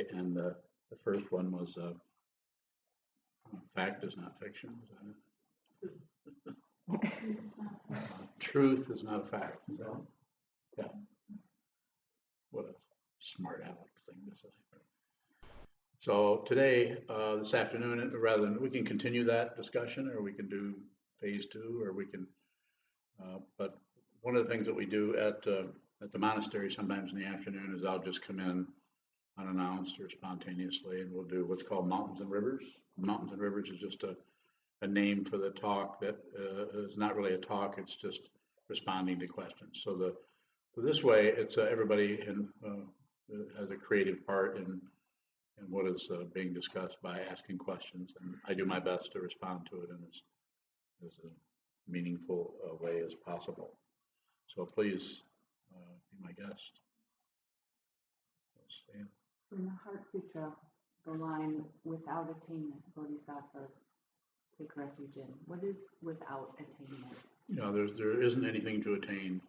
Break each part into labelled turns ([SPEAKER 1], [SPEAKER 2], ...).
[SPEAKER 1] today, and the first one was fact is not fiction. Is that it? Truth is not a fact. Is that it? Yeah. What a smart aleck thing to say. So today, this afternoon, rather than we can continue that discussion, or we can do phase two, or we can. But one of the things that we do at the monastery sometimes in the afternoon is I'll just come in unannounced or spontaneously, and we'll do what's called Mountains and Rivers. Mountains and Rivers is just a name for the talk that is not really a talk, it's just responding to questions. So this way, it's everybody has a creative part in what is being discussed by asking questions, and I do my best to respond to it in as a meaningful way as possible. So please be my guest.
[SPEAKER 2] In the Heart Sutra, the line, without attainment, bodhisattvas take refuge in. What is without attainment?
[SPEAKER 1] You know, there isn't anything to attain.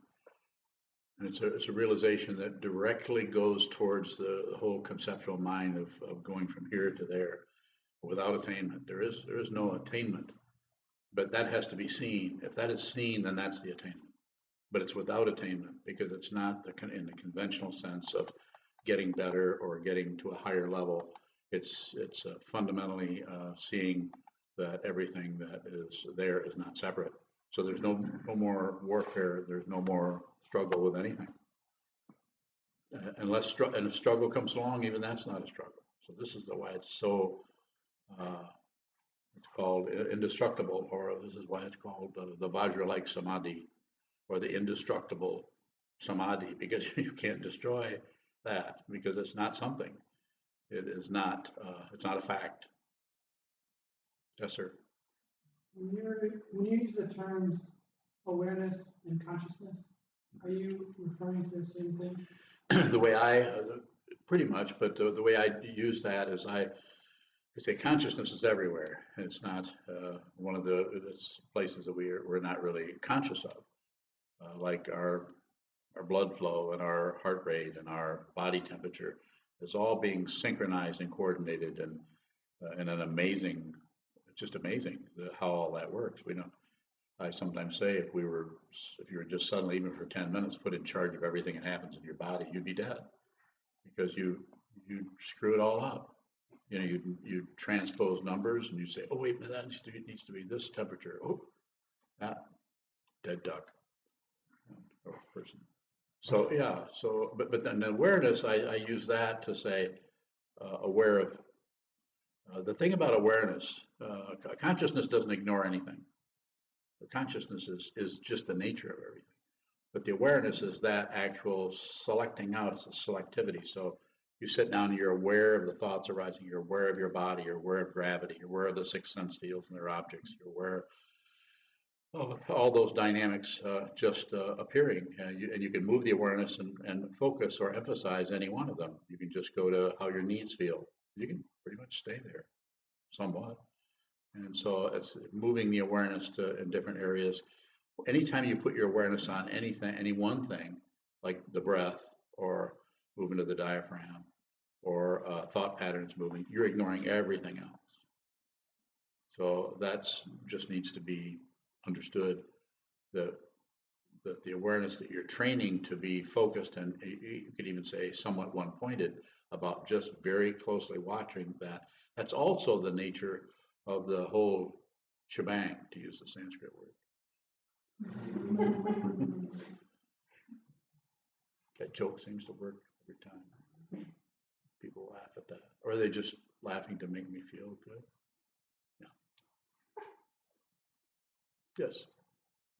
[SPEAKER 1] And it's a realization that directly goes towards the whole conceptual mind of going from here to there. Without attainment, there is no attainment, but that has to be seen. If that is seen, then that's the attainment. But it's without attainment because it's not in the conventional sense of getting better or getting to a higher level. It's fundamentally seeing that everything that is there is not separate. So there's no more warfare. There's no more struggle with anything. And if struggle comes along, even that's not a struggle. So this is why it's so. It's called indestructible, or this is why it's called the Vajra-like samadhi, or the indestructible samadhi, because you can't destroy that because it's not something. It is not. It's not a fact. Yes, sir.
[SPEAKER 3] When you use the terms awareness and consciousness, are you referring to the same thing?
[SPEAKER 1] The way I, pretty much, but the way I use that is I say consciousness is everywhere. It's not one of the places that we're not really conscious of, like our blood flow and our heart rate and our body temperature is all being synchronized and coordinated and in an amazing. Just amazing how all that works. We know. I sometimes say if you were just suddenly, even for 10 minutes, put in charge of everything that happens in your body, you'd be dead because you screw it all up. You know, you transpose numbers and you say, oh wait a minute, that needs to be this temperature. Oh, that dead duck or person. So yeah. So but then the awareness, I use that to say aware of. The thing about awareness, consciousness doesn't ignore anything. The consciousness is just the nature of everything. But the awareness is that actual selecting out, it's a selectivity. So you sit down and you're aware of the thoughts arising, you're aware of your body, you're aware of gravity, you're aware of the six sense fields and their objects, you're aware of all those dynamics just appearing. And you can move the awareness and focus or emphasize any one of them. You can just go to how your needs feel. You can pretty much stay there somewhat. And so it's moving the awareness in different areas. Anytime you put your awareness on anything, any one thing, like the breath or movement of the diaphragm or thought patterns moving, you're ignoring everything else. So that's just needs to be understood that the awareness that you're training to be focused, and you could even say somewhat one-pointed about just very closely watching that's also the nature of the whole shebang, to use the Sanskrit word. That joke seems to work every time. People laugh at that, or are they just laughing to make me feel good? Yeah. Yes.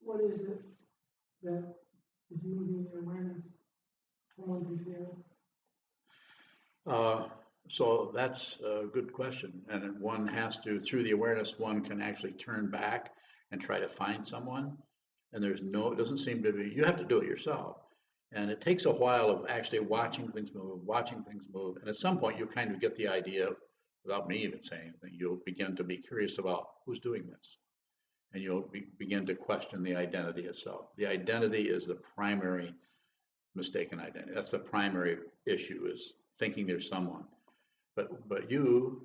[SPEAKER 3] What is it that is moving your awareness from one thing to the other?
[SPEAKER 1] So that's a good question. And one has to, through the awareness, one can actually turn back and try to find someone. And it doesn't seem to be, you have to do it yourself. And it takes a while of actually watching things move. And at some point, you kind of get the idea, without me even saying anything, you'll begin to be curious about who's doing this. And you'll begin to question the identity itself. The identity is the primary mistaken identity. That's the primary issue, is thinking there's someone. But you,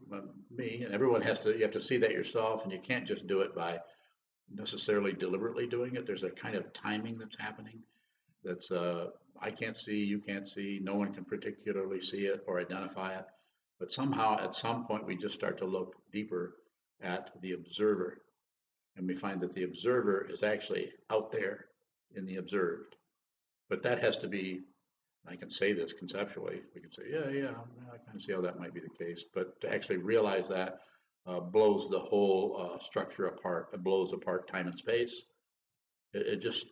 [SPEAKER 1] me, and everyone you have to see that yourself, and you can't just do it by necessarily deliberately doing it. There's a kind of timing that's happening that's I can't see, you can't see, no one can particularly see it or identify it. But somehow at some point we just start to look deeper at the observer, and we find that the observer is actually out there in the observed. But that has to be, I can say this conceptually, we can say, yeah, I kind of see how that might be the case. But to actually realize that blows the whole structure apart. It blows apart time and space. It just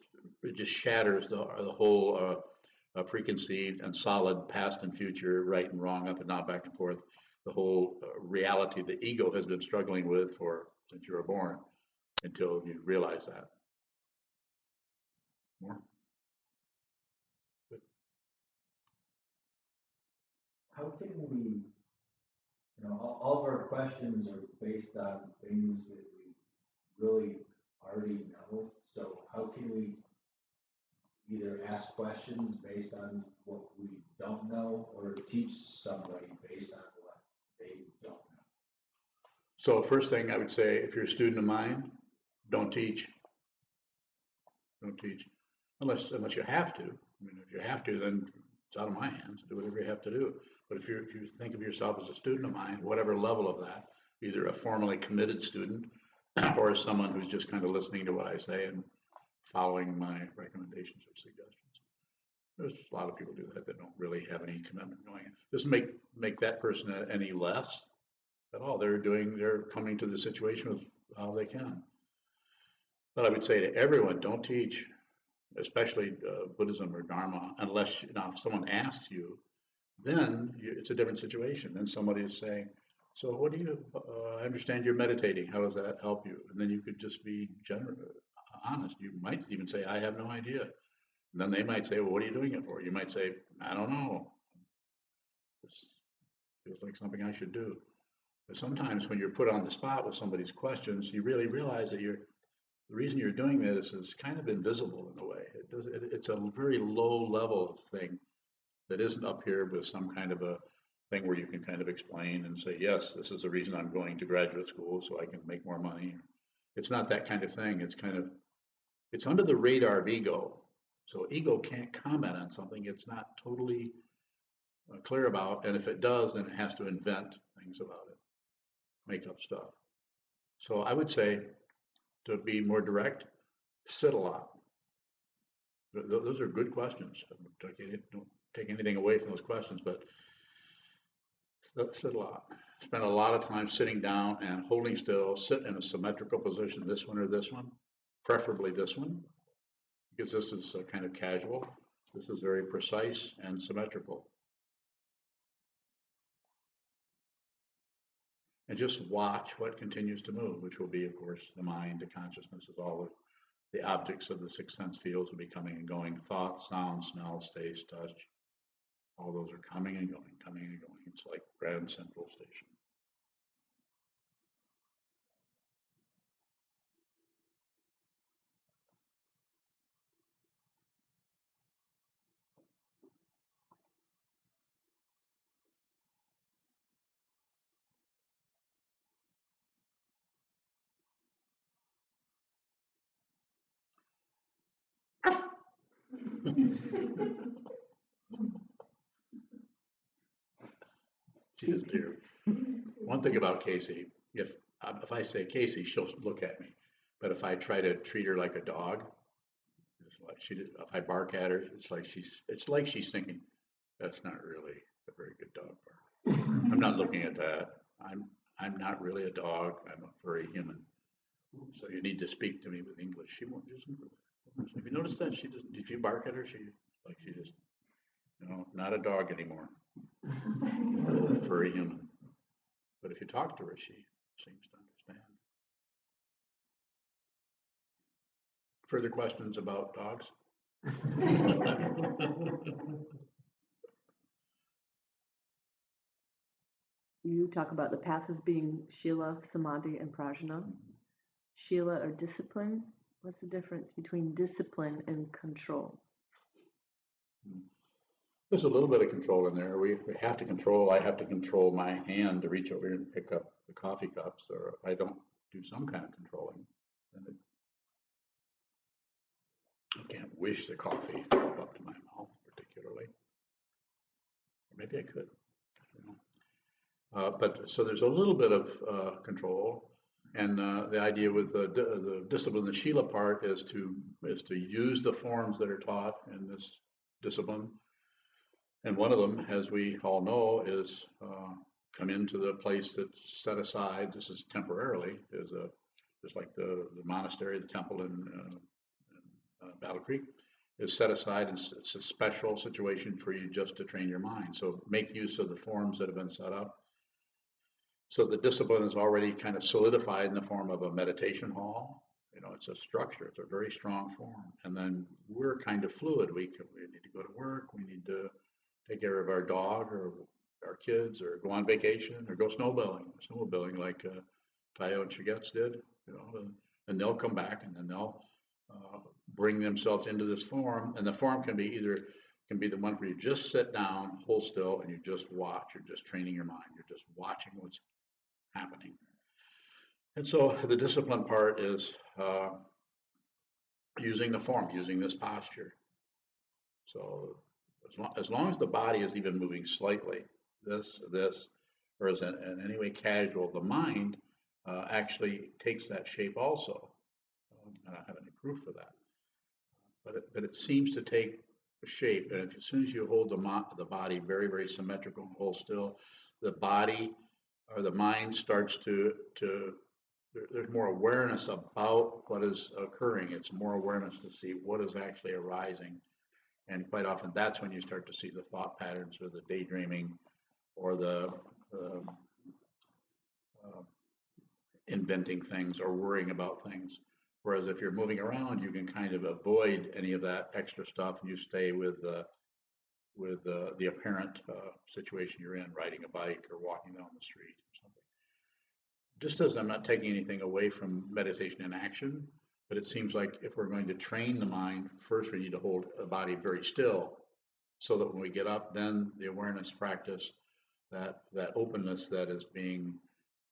[SPEAKER 1] shatters the whole preconceived and solid past and future, right and wrong, up and down, back and forth. The whole reality the ego has been struggling with since you were born, until you realize that. More?
[SPEAKER 4] How can we, all of our questions are based on things that we really already know. So how can we either ask questions based on what we don't know, or teach somebody based on what they don't know?
[SPEAKER 1] So first thing I would say, if you're a student of mine, don't teach. Don't teach. Unless you have to. I mean, if you have to, then it's out of my hands. Do whatever you have to do. But if you think of yourself as a student of mine, whatever level of that, either a formally committed student or someone who's just kind of listening to what I say and following my recommendations or suggestions. There's a lot of people do that don't really have any commitment going. Doesn't make that person any less at all. They're coming to the situation with how they can. But I would say to everyone, don't teach, especially Buddhism or Dharma, unless if someone asks you, then it's a different situation. Then somebody is saying, so what do you, I understand you're meditating. How does that help you? And then you could just be honest. You might even say, I have no idea. And then they might say, well, what are you doing it for? You might say, I don't know. This feels like something I should do. But sometimes when you're put on the spot with somebody's questions, you really realize that the reason you're doing this is kind of invisible in a way. It's a very low level of thing that isn't up here with some kind of a thing where you can kind of explain and say, yes, this is the reason I'm going to graduate school so I can make more money. It's not that kind of thing. It's under the radar of ego. So ego can't comment on something it's not totally clear about. And if it does, then it has to invent things about it, make up stuff. So I would say, to be more direct, sit a lot. Those are good questions. Don't take anything away from those questions, but sit a lot. Spend a lot of time sitting down and holding still. Sit in a symmetrical position, this one or this one, preferably this one, because this is kind of casual. This is very precise and symmetrical. And just watch what continues to move, which will be, of course, the mind, the consciousness, is all the objects of the six sense fields will be coming and going. Thoughts, sounds, smells, taste, touch. All those are coming and going, coming and going. It's like Grand Central Station. She is dear. One thing about Casey, if I say Casey, she'll look at me. But if I try to treat her like a dog, it's like if I bark at her, it's like she's thinking, that's not really a very good dog bark. I'm not looking at that. I'm not really a dog. I'm a furry human. So you need to speak to me with English. She won't just. Have you noticed that she doesn't? If you bark at her, she just, not a dog anymore. A furry human. But if you talk to her, she seems to understand. Further questions about dogs?
[SPEAKER 5] You talk about the path as being Shila, Samadhi, and Prajna. Shila or discipline. What's the difference between discipline and control?
[SPEAKER 1] There's a little bit of control in there. We have to control, I have to control my hand to reach over here and pick up the coffee cups, or if I don't do some kind of controlling, then I can't wish the coffee up to my mouth particularly. Or maybe I could, I don't know. But so there's a little bit of control. And the idea with the discipline, the Shila part is to use the forms that are taught in this discipline. And one of them, as we all know, is come into the place that's set aside. This is temporarily. Just like the monastery, the temple in Battle Creek is set aside. It's a special situation for you just to train your mind. So make use of the forms that have been set up. So the discipline is already kind of solidified in the form of a meditation hall. You know, it's a structure. It's a very strong form. And then we're kind of fluid. We need to go to work. We need to take care of our dog or our kids, or go on vacation, or go snowmobiling like Tayo and Shigetsu did. You know, and they'll come back, and then they'll bring themselves into this form. And the form can be the one where you just sit down, hold still, and you just watch. You're just training your mind. You're just watching what's happening. And so the discipline part is using the form, using this posture. So as long as the body is even moving slightly, this, or is in any way casual, the mind actually takes that shape also. I don't have any proof for that, but it seems to take a shape. And as soon as you hold the body very, very symmetrical and hold still, the body or the mind starts to there's more awareness about what is occurring. It's more awareness to see what is actually arising. And quite often that's when you start to see the thought patterns, or the daydreaming, or the inventing things or worrying about things. Whereas if you're moving around, you can kind of avoid any of that extra stuff, and you stay with the apparent situation you're in, riding a bike or walking down the street or something. Just as I'm not taking anything away from meditation in action, but it seems like if we're going to train the mind, first we need to hold the body very still, so that when we get up, then the awareness practice, that openness that is being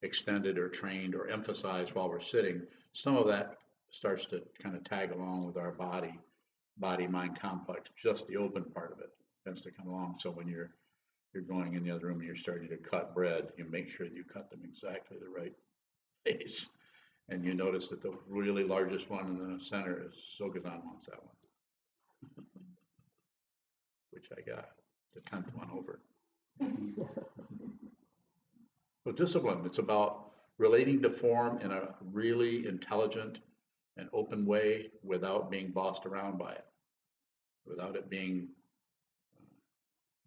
[SPEAKER 1] extended or trained or emphasized while we're sitting, some of that starts to kind of tag along with our body-mind complex. Just the open part of it tends to come along. So when you're going in the other room and you're starting to cut bread, you make sure you cut them exactly the right pace. And you notice that the really largest one in the center is Sokuzan wants that one, which I got the 10th one over. So discipline, it's about relating to form in a really intelligent and open way without being bossed around by it, without it being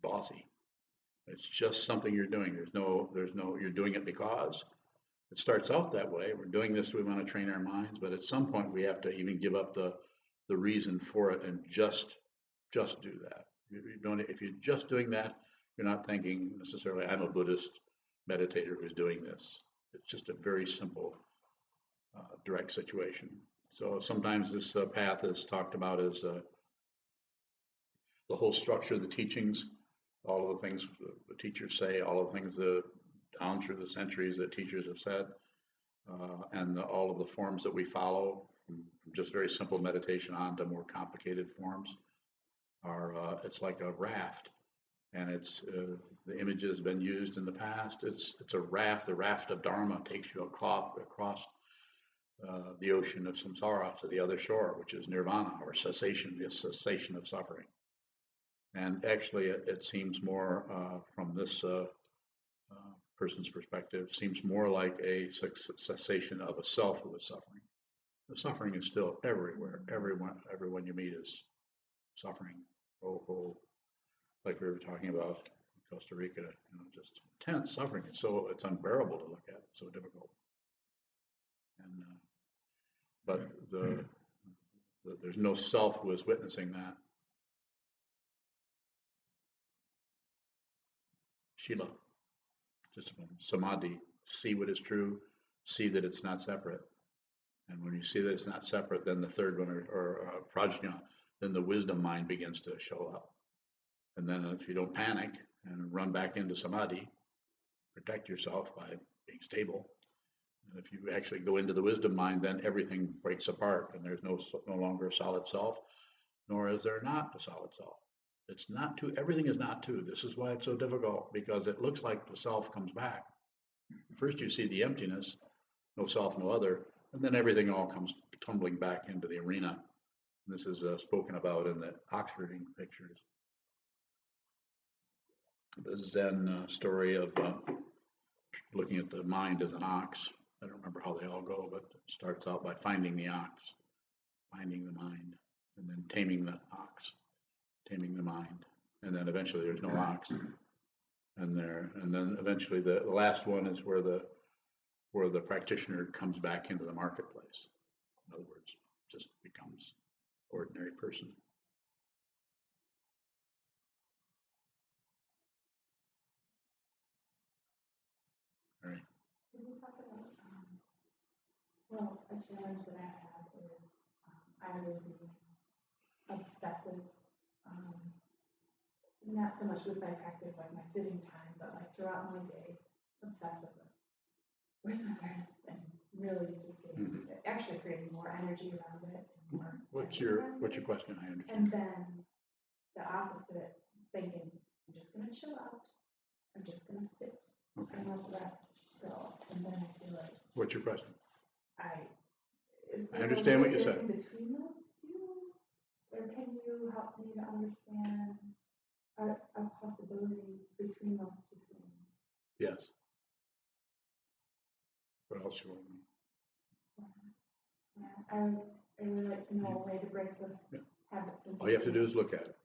[SPEAKER 1] bossy. It's just something you're doing. There's no, you're doing it because it starts out that way. We're doing this, we want to train our minds, but at some point we have to even give up the reason for it and just do that. If you're just doing that, you're not thinking necessarily, I'm a Buddhist meditator who's doing this. It's just a very simple, direct situation. So sometimes this path is talked about as the whole structure of the teachings, all of the things the teachers say, all of the things down through the centuries that teachers have said, and all of the forms that we follow, from just very simple meditation on to more complicated forms, it's like a raft. And it's the image has been used in the past. It's a raft. The raft of Dharma takes you across the ocean of samsara to the other shore, which is nirvana, or cessation, the cessation of suffering. And actually, it seems more from this person's perspective, seems more like a cessation of a self who is suffering. The suffering is still everywhere. Everyone you meet is suffering. Like we were talking about in Costa Rica, just intense suffering. It's unbearable to look at. It's so difficult. And but there's no self who is witnessing that. Shila, discipline, samadhi, see what is true, see that it's not separate. And when you see that it's not separate, then the third one, or prajna, then the wisdom mind begins to show up. And then if you don't panic and run back into samadhi, protect yourself by being stable. And if you actually go into the wisdom mind, then everything breaks apart and there's no longer a solid self, nor is there not a solid self. It's not two, everything is not two. This is why it's so difficult, because it looks like the self comes back. First you see the emptiness, no self, no other, and then everything all comes tumbling back into the arena. This is spoken about in the Oxfording pictures. The Zen story of looking at the mind as an ox. I don't remember how they all go, but it starts out by finding the ox, finding the mind, and then taming the ox, taming the mind, and then eventually there's no ox, and then eventually the last one is where the practitioner comes back into the marketplace. In other words, just becomes ordinary person. All right.
[SPEAKER 6] Can we talk about, well, a challenge that I have is I was being obsessive, not so much with my practice, like my sitting time, but like throughout my day, obsessive with where's my awareness, and really just getting, actually creating more energy around it. And more
[SPEAKER 1] What's
[SPEAKER 6] tension
[SPEAKER 1] your
[SPEAKER 6] around
[SPEAKER 1] question? I understand.
[SPEAKER 6] And then the opposite, thinking, I'm just gonna chill out, I'm just gonna sit,
[SPEAKER 1] Okay.
[SPEAKER 6] and let the rest go, and then I feel like
[SPEAKER 1] What's your question?
[SPEAKER 6] is
[SPEAKER 1] I
[SPEAKER 6] there a
[SPEAKER 1] understand what you
[SPEAKER 6] difference
[SPEAKER 1] said.
[SPEAKER 6] in between those two? Or can you help me to understand a possibility between those two things?
[SPEAKER 1] Yes. What else you want to know?
[SPEAKER 6] Yeah, I would like to know a way to break those
[SPEAKER 1] Yeah.
[SPEAKER 6] habits.
[SPEAKER 1] All you have to do is look at it.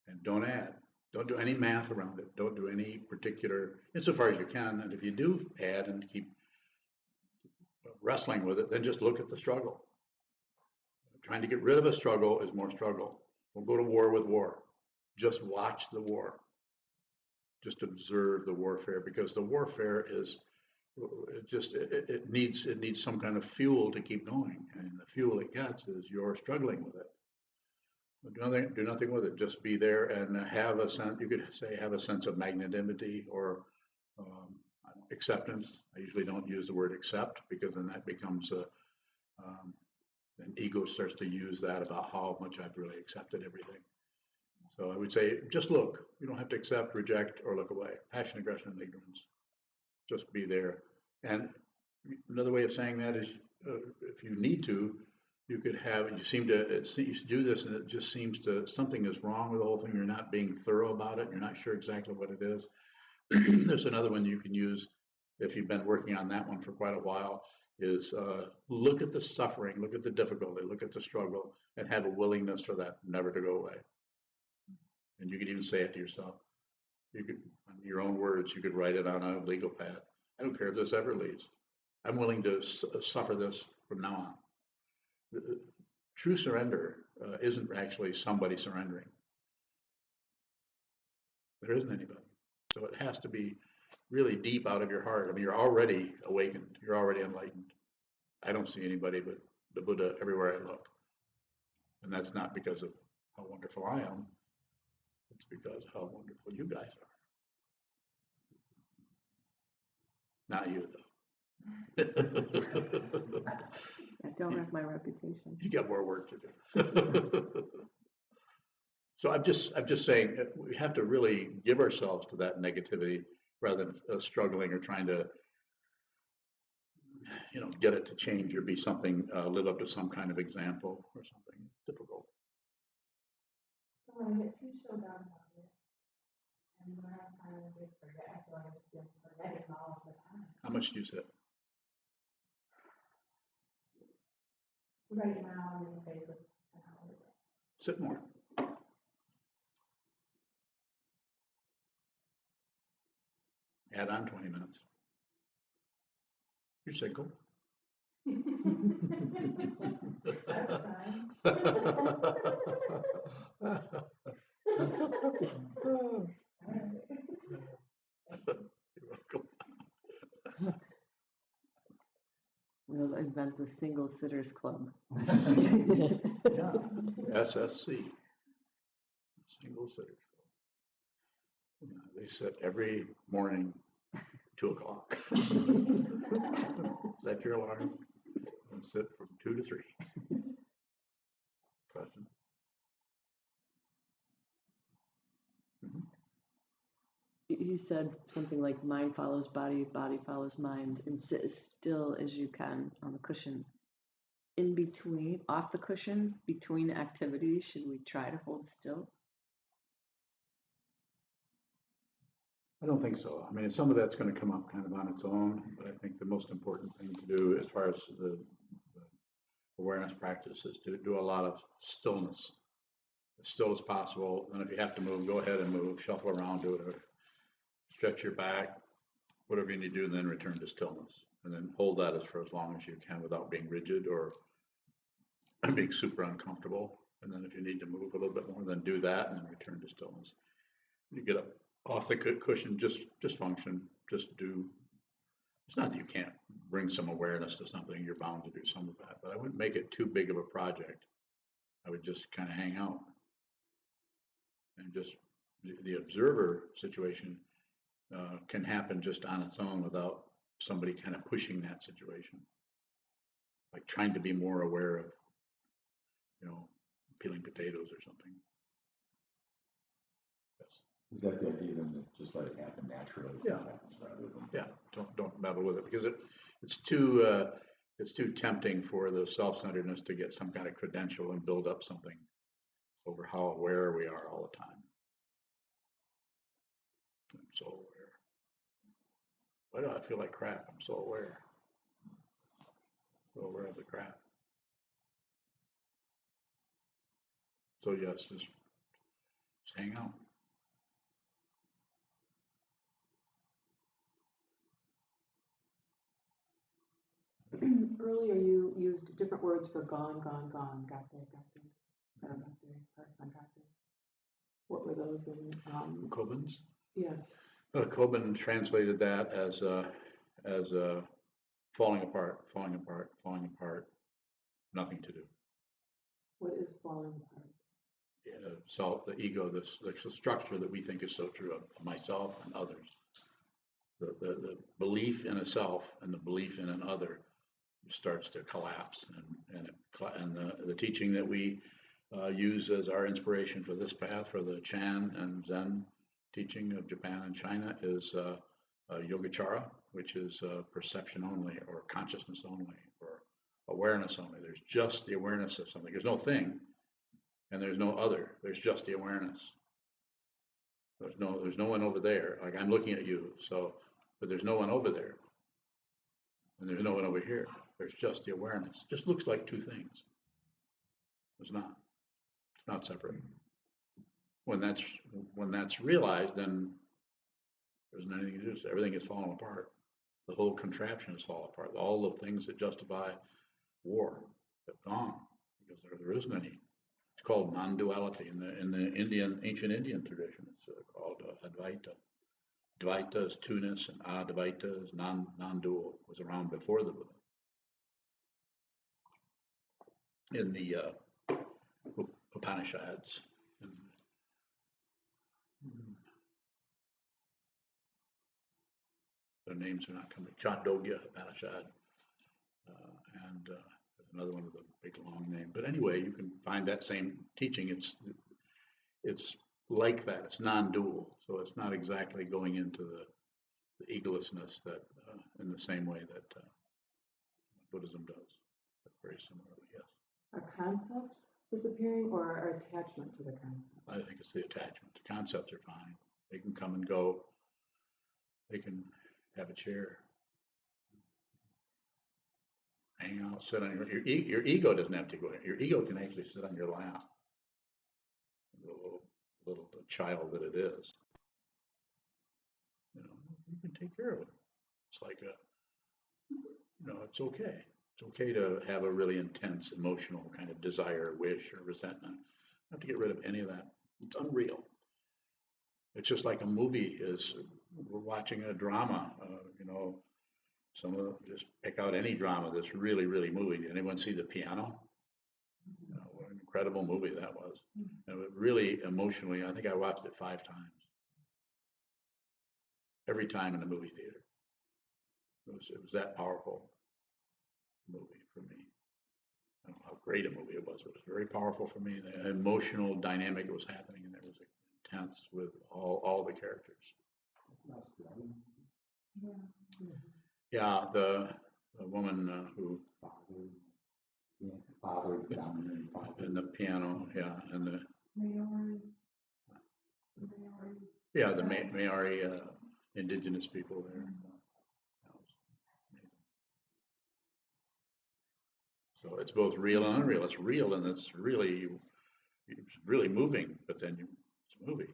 [SPEAKER 1] And don't add. Don't do any math around it. Don't do any particular, insofar as you can. And if you do add and keep wrestling with it, then just look at the struggle. Trying to get rid of a struggle is more struggle. Don't go to war with war. Just watch the war. Just observe the warfare, because the warfare is it needs some kind of fuel to keep going, and the fuel it gets is you're struggling with it. Do nothing with it. Just be there and have a sense. You could say have a sense of magnanimity or acceptance. I usually don't use the word accept, because then that becomes then ego starts to use that about how much I've really accepted everything. So I would say just look. You don't have to accept, reject, or look away. Passion, aggression, and ignorance. Just be there. And another way of saying that is, if you need to, you could have. You seem to do this, and it just seems to something is wrong with the whole thing. You're not being thorough about it. You're not sure exactly what it is. There's another one you can use if you've been working on that one for quite a while. Is look at the suffering, look at the difficulty, look at the struggle, and have a willingness for that never to go away. And you could even say it to yourself. You could, in your own words, you could write it on a legal pad. I don't care if this ever leaves. I'm willing to suffer this from now on. True surrender isn't actually somebody surrendering. There isn't anybody. So it has to be really deep out of your heart. I mean, you're already awakened. You're already enlightened. I don't see anybody but the Buddha everywhere I look. And that's not because of how wonderful I am. It's because how wonderful you guys are. Not you, though.
[SPEAKER 5] Don't wreck my reputation.
[SPEAKER 1] You got more work to do. So I'm just saying that we have to really give ourselves to that negativity rather than struggling or trying to, get it to change or be something, live up to some kind of example or something. It's difficult.
[SPEAKER 6] So when I get too chilled out about it, and when I finally just forget, I feel like I'm just feeling forgetting all the time.
[SPEAKER 1] How much do you sit?
[SPEAKER 6] Right now, I'm in the phase of an hour a day.
[SPEAKER 1] Sit more. Add on 20 minutes. You're single.
[SPEAKER 6] That's fine.
[SPEAKER 1] You're welcome.
[SPEAKER 5] We'll invent the single sitters club.
[SPEAKER 1] Yeah, SSC. Single sitters. Yeah, they sit every morning, 2 o'clock. Set your alarm and sit from 2 to 3. Question?
[SPEAKER 5] You said something like mind follows body, body follows mind, and sit as still as you can on the cushion. In between, off the cushion, between activities, should we try to hold still?
[SPEAKER 1] I don't think so. I mean, some of that's going to come up kind of on its own, but I think the most important thing to do as far as the awareness practice is to do a lot of stillness, as still as possible. And if you have to move, go ahead and move, shuffle around, do it, stretch your back, whatever you need to do, and then return to stillness. And then hold that for as long as you can without being rigid or being super uncomfortable. And then if you need to move a little bit more, then do that and then return to stillness. You get up off the cushion, just function, just do. It's not that you can't bring some awareness to something, you're bound to do some of that, but I wouldn't make it too big of a project. I would just kind of hang out and just the observer situation can happen just on its own without somebody kind of pushing that situation. Like trying to be more aware of, peeling potatoes or something. Yes.
[SPEAKER 7] Is that the idea then, that just let it happen naturally?
[SPEAKER 1] Yeah.
[SPEAKER 7] Rather than...
[SPEAKER 1] Yeah. Don't meddle with it because it's too tempting for the self-centeredness to get some kind of credential and build up something over how aware we are all the time. I'm so aware. Why do I feel like crap? I'm so aware. So aware of the crap. So yes, just hang out.
[SPEAKER 2] Earlier you used different words for gone, gone, gone, got there, parksan, got there. What were those in?
[SPEAKER 1] Kobans?
[SPEAKER 2] Yes.
[SPEAKER 1] Koban translated that as falling apart, nothing to do.
[SPEAKER 2] What is falling apart?
[SPEAKER 1] So the ego, the structure that we think is so true of myself and others. The belief in a self and the belief in an other starts to collapse, and the teaching that we use as our inspiration for this path, for the Chan and Zen teaching of Japan and China, is Yogacara, which is perception only, or consciousness only, or awareness only. There's just the awareness of something. There's no thing, and there's no other. There's just the awareness. There's no one over there. Like I'm looking at you, but there's no one over there, and there's no one over here. There's just the awareness. It just looks like two things. It's not. It's not separate. When that's realized, then there isn't anything to do. Everything is falling apart. The whole contraption is falling apart. All the things that justify war have gone because there isn't any. It's called non-duality in the ancient Indian tradition. It's called Advaita. Dvaita is two-ness, and Advaita is non-dual. It was around before the Buddha. In the Upanishads. Their names are not coming. Chandogya Upanishad, and another one with a big long name. But anyway, you can find that same teaching. It's like that. It's non-dual, so it's not exactly going into the egolessness that in the same way that Buddhism does. But very similarly, yes.
[SPEAKER 2] Are concepts disappearing, or our attachment to the concepts?
[SPEAKER 1] I think it's the attachment. The concepts are fine. They can come and go. They can have a chair, hang out, sit on your ego doesn't have to go. Your ego can actually sit on your lap. The little child that it is. You can take care of it. It's like it's okay. It's okay to have a really intense emotional kind of desire, wish, or resentment. You have to get rid of any of that. It's unreal. It's just like a movie is. We're watching a drama. Just pick out any drama that's really, really moving. Did anyone see The Piano? incredible movie that was. And it really emotionally, I think I watched it 5 times. Every time in the movie theater. It was that powerful movie for me. I don't know how great a movie it was, but it was very powerful for me. The emotional dynamic that was happening, and it was intense with all the characters. Yeah, the woman who
[SPEAKER 7] Father, dominant father.
[SPEAKER 1] and the piano, yeah, and the
[SPEAKER 3] Maori.
[SPEAKER 1] yeah the Maori indigenous people there. That was amazing. So it's both real and unreal. It's real and it's really moving, but then it's a movie.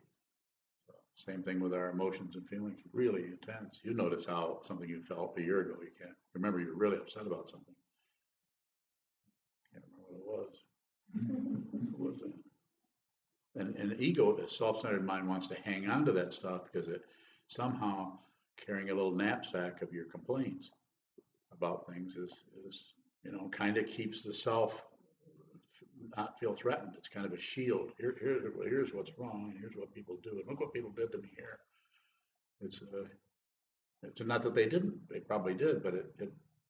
[SPEAKER 1] So same thing with our emotions and feelings, really intense. You notice how something you felt a year ago, you can't remember you were really upset about something. Can't remember what it was. What was it? And ego, the self-centered mind, wants to hang on to that stuff because it somehow carrying a little knapsack of your complaints about things is kind of keeps the self not feel threatened. It's kind of a shield. Here's what's wrong, and here's what people do, and look what people did to me here. It's not that they didn't. They probably did, but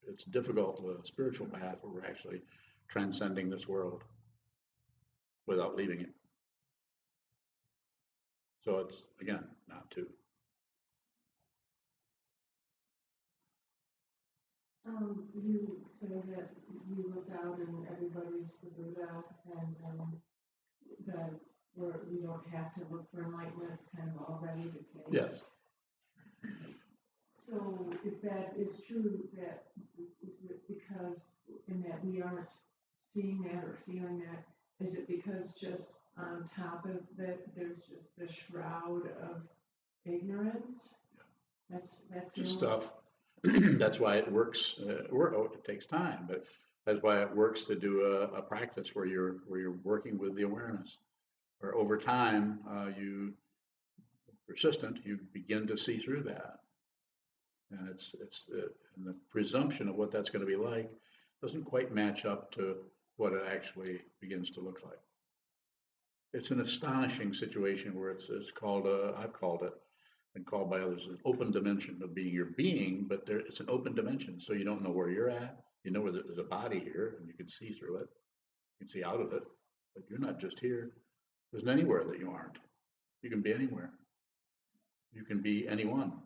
[SPEAKER 1] it's difficult with a spiritual path where we're actually transcending this world without leaving it. So it's, again, not to.
[SPEAKER 3] You say that you looked out and everybody's the Buddha, and that we don't have to look for enlightenment, it's kind of already the case.
[SPEAKER 1] Yes.
[SPEAKER 3] So if that is true, that is it because in that we aren't seeing that or feeling that? Is it because just on top of that there's just the shroud of ignorance? That's
[SPEAKER 1] Just
[SPEAKER 3] the only-
[SPEAKER 1] stuff. That's why it works. It takes time, but that's why it works to do a practice where you're working with the awareness. Where over time, you persistent, you begin to see through that, and and the presumption of what that's going to be like doesn't quite match up to what it actually begins to look like. It's an astonishing situation where it's called I've called it, and called by others, an open dimension of being your being, but it's an open dimension, so you don't know where you're at. You know where there's a body here, and you can see through it, you can see out of it, but you're not just here. There's anywhere that you aren't. You can be anywhere. You can be anyone.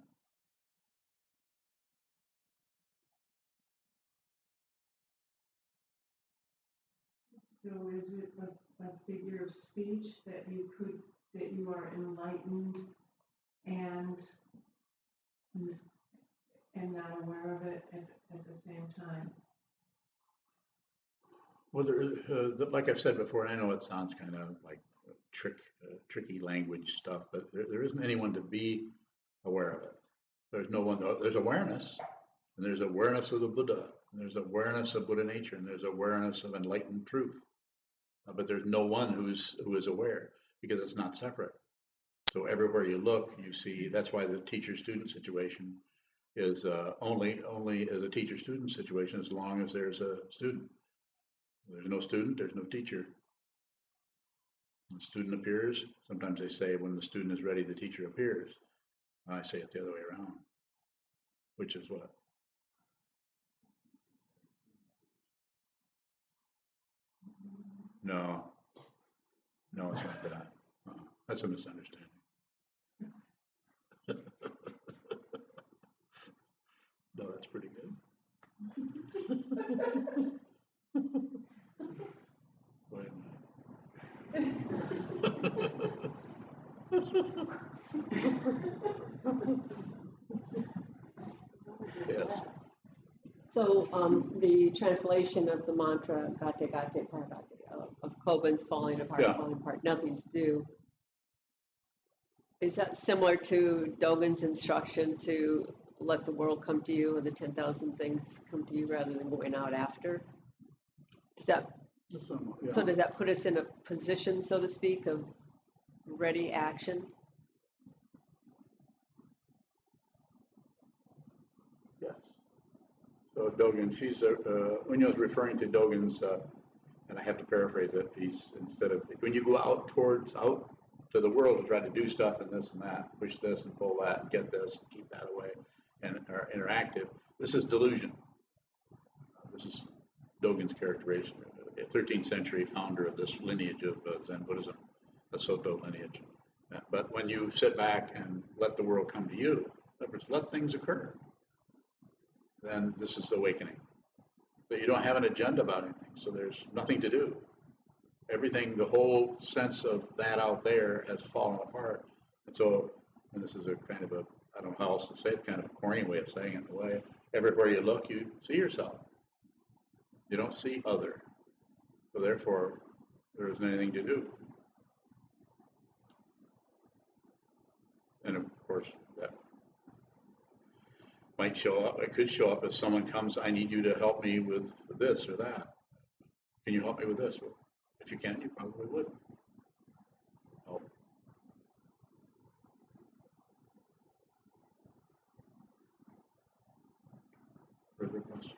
[SPEAKER 3] So is it a figure of speech that you are enlightened and not aware of it at the same time?
[SPEAKER 1] Well, like I've said before, I know it sounds kind of like tricky language stuff, but there isn't anyone to be aware of it. There's no one. There's awareness, and there's awareness of the Buddha, and there's awareness of Buddha nature, and there's awareness of enlightened truth. But there's no one who is aware, because it's not separate. So everywhere you look, you see. That's why the teacher-student situation is only is a teacher-student situation as long as there's a student. There's no student, there's no teacher. When the student appears, sometimes they say when the student is ready, the teacher appears. I say it the other way around, which is what? No, it's not that. That's a misunderstanding. No, that's pretty good. Wait a minute. Yes.
[SPEAKER 8] So the translation of the mantra "Gate Gate Paragate" of Koblenz falling apart,
[SPEAKER 1] Yeah.
[SPEAKER 8] falling apart, nothing to do. Is that similar to Dogen's instruction to let the world come to you and the 10,000 things come to you rather than going out after? Does that So does that put us in a position, so to speak, of ready action?
[SPEAKER 1] Yes. So Dogen, Unyo is referring to Dogen's and I have to paraphrase it, instead of, when you go out to the world to try to do stuff and this and that, push this and pull that and get this, and keep that away, and are interactive, this is delusion. This is Dogen's characterization, a 13th century founder of this lineage of Zen Buddhism, the Soto lineage. But when you sit back and let the world come to you, let things occur, then this is awakening. But you don't have an agenda about anything, so there's nothing to do. Everything, the whole sense of that out there has fallen apart. And so, and this is a kind of a, I don't know how else to say it, kind of a corny way of saying it in a way, everywhere you look, you see yourself. You don't see other. So therefore, there isn't anything to do. And of course, that might show up, it could show up as someone comes, I need you to help me with this or that. Can you help me with this? Well, if you can, you probably would. Help. Further questions?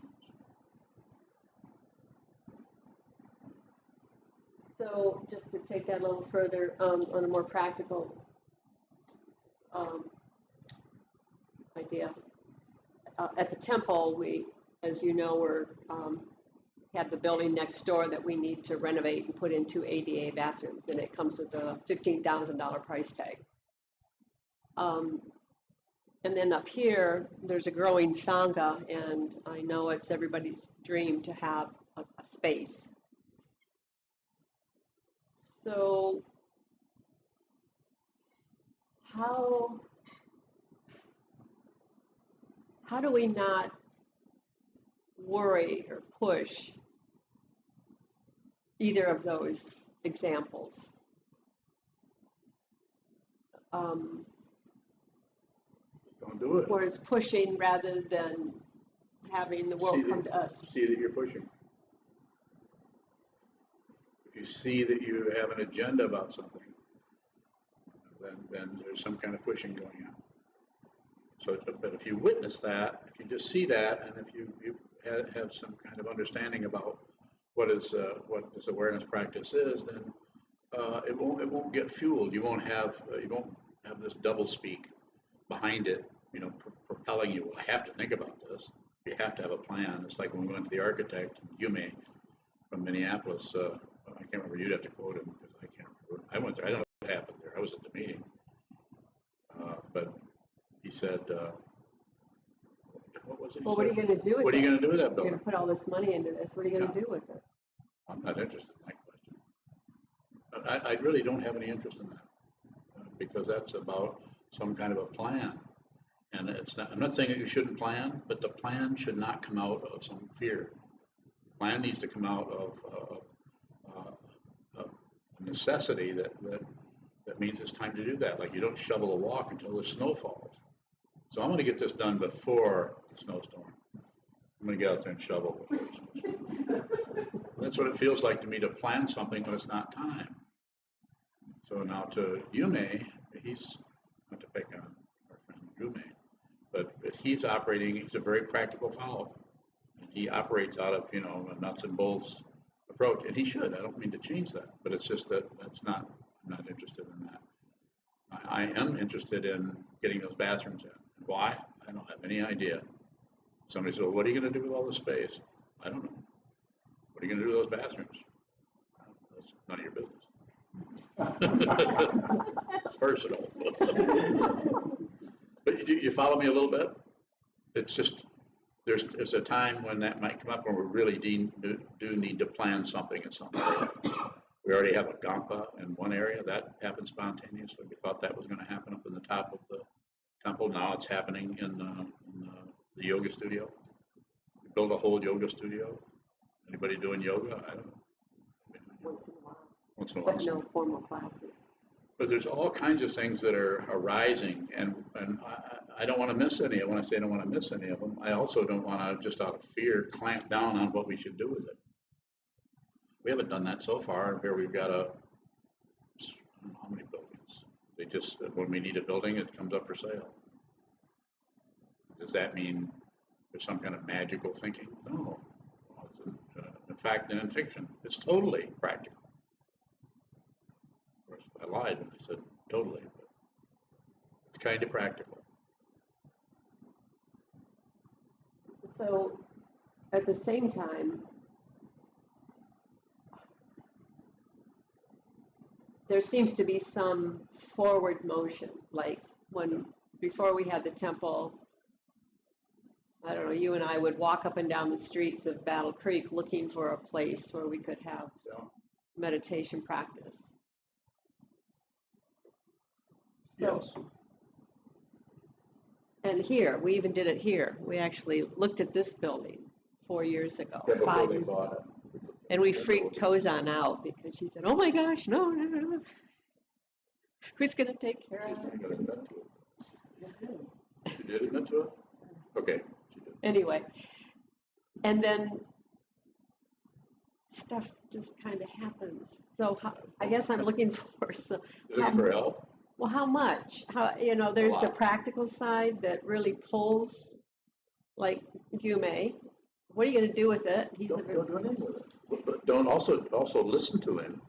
[SPEAKER 8] So just to take that a little further, on a more practical idea, at the temple, we, as you know, we're have the building next door that we need to renovate and put in 2 ADA bathrooms, and it comes with a $15,000 price tag. And then up here, there's a growing sangha, and I know it's everybody's dream to have a space. So how do we not worry or push either of those examples?
[SPEAKER 1] Don't do it.
[SPEAKER 8] Where it's pushing rather than having the world come to us.
[SPEAKER 1] See that you're pushing. If you see that you have an agenda about something, then there's some kind of pushing going on. So, but if you witness that, if you just see that, and if you have some kind of understanding about what this awareness practice is, then it won't get fueled. You won't have this double speak behind it, propelling you. Well, I have to think about this. You have to have a plan. It's like when we went to the architect, Yume, from Minneapolis. I can't remember. You'd have to quote him because I can't remember. I went there. I don't know what happened there. I was at the meeting, but he said, "What was it?"
[SPEAKER 8] Well, what are you going to do with it?
[SPEAKER 1] What are you going to do with that
[SPEAKER 8] You're
[SPEAKER 1] building?
[SPEAKER 8] going to put all this money into this. What are you going to do with it?
[SPEAKER 1] I'm not interested in that question. I really don't have any interest in that because that's about some kind of a plan. And it's not, I'm not saying that you shouldn't plan, but the plan should not come out of some fear. The plan needs to come out of a necessity that means it's time to do that. Like you don't shovel a walk until the snow falls. So I'm going to get this done before the snowstorm. I'm going to get out there and shovel before the snowstorm. That's what it feels like to me to plan something when it's not time. So now to Yume, he's not to pick on our friend Yume, but he's operating, he's a very practical fellow. And he operates out of, a nuts and bolts approach, and he should. I don't mean to change that, but it's just that I'm not interested in that. I am interested in getting those bathrooms in. Why? I don't have any idea. Somebody said, well, what are you going to do with all the space? I don't know. What are you going to do with those bathrooms? That's none of your business. It's personal. But you follow me a little bit? It's just, there's a time when that might come up when we really do need to plan something in some area. We already have a Gampa in one area. That happened spontaneously. We thought that was going to happen up in the top of the temple. Now it's happening in the yoga studio. We built a whole yoga studio. Anybody doing yoga? I don't know.
[SPEAKER 8] Once in a while.
[SPEAKER 1] Once in a while.
[SPEAKER 8] But no formal classes.
[SPEAKER 1] But there's all kinds of things that are arising, and I don't want to miss any. When I say I don't want to miss any of them, I also don't want to, just out of fear, clamp down on what we should do with it. We haven't done that so far. Here we've got I don't know how many buildings. They just, when we need a building, it comes up for sale. Does that mean there's some kind of magical thinking? No. It's fact and in fiction. It's totally practical. Of course, I lied when I said totally, but it's kind of practical.
[SPEAKER 8] So at the same time, there seems to be some forward motion, like before we had the temple, I don't know, you and I would walk up and down the streets of Battle Creek looking for a place where we could have meditation practice. So,
[SPEAKER 1] Yes.
[SPEAKER 8] and here, we even did it here. We actually looked at this building 4 years ago,
[SPEAKER 1] Yeah, before
[SPEAKER 8] 5
[SPEAKER 1] they
[SPEAKER 8] years
[SPEAKER 1] bought
[SPEAKER 8] ago.
[SPEAKER 1] it.
[SPEAKER 8] And we
[SPEAKER 1] Yeah,
[SPEAKER 8] freaked Kozan out because she said, "Oh my gosh, no, no, no, no. Who's going to take care
[SPEAKER 1] She's
[SPEAKER 8] of
[SPEAKER 1] not
[SPEAKER 8] us?"
[SPEAKER 1] gonna admit to it. She did admit to it? Okay, she did.
[SPEAKER 8] Anyway, and then stuff just kind of happens. So I guess I'm looking for some.
[SPEAKER 1] You looking for help?
[SPEAKER 8] Well, how much? There's the
[SPEAKER 1] lot.
[SPEAKER 8] practical side that really pulls, like Gume. What are you going to do with it?
[SPEAKER 1] Don't do anything with it. But don't also listen to him.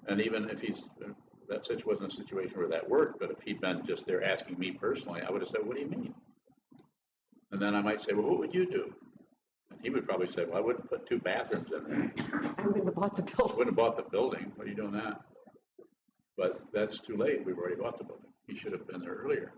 [SPEAKER 1] And even if that wasn't a situation where that worked, but if he'd been just there asking me personally, I would have said, "What do you mean?" And then I might say, "Well, what would you do?" And he would probably say, "Well, I wouldn't put 2 bathrooms in there.
[SPEAKER 8] I wouldn't have bought the
[SPEAKER 1] I
[SPEAKER 8] building.
[SPEAKER 1] wouldn't have bought the building. What are you doing that?" But that's too late. We've already bought the building. He should have been there earlier.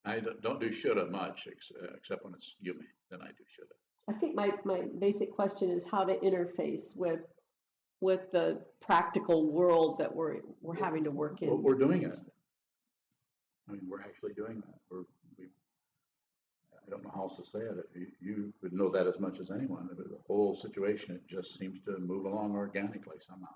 [SPEAKER 1] I don't do shoulda much, except when it's Yumi. Then I do shoulda.
[SPEAKER 8] I think my basic question is how to interface with the practical world that we're having to work
[SPEAKER 1] Well,
[SPEAKER 8] in.
[SPEAKER 1] we're doing it. I mean, we're actually doing that. I don't know how else to say it. You would know that as much as anyone. The whole situation, it just seems to move along organically somehow.